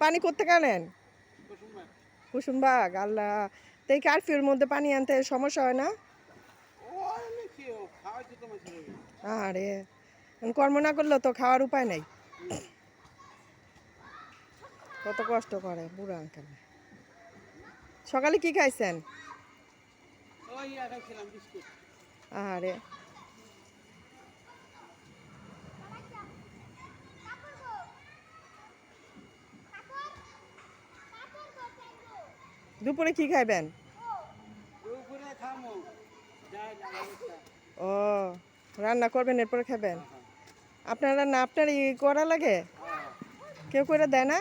পানি করতে কানেন কুসুমবাগ আল্লাহ, তো এই কারফিউর মধ্যে পানি আনতে সমস্যা হয় না? আরে কর্ম না করলেও তো খাওয়ার উপায় নাই, কত কষ্ট করে বুড়া আঙ্কেল। সকালে কি খাইছেন? আরে দুপুরে কি খাইবেন? ও রান্না করবেন এরপরে খাবেন? আপনার রান্না আপনার ই করা লাগে, কেউ করে দেয় না?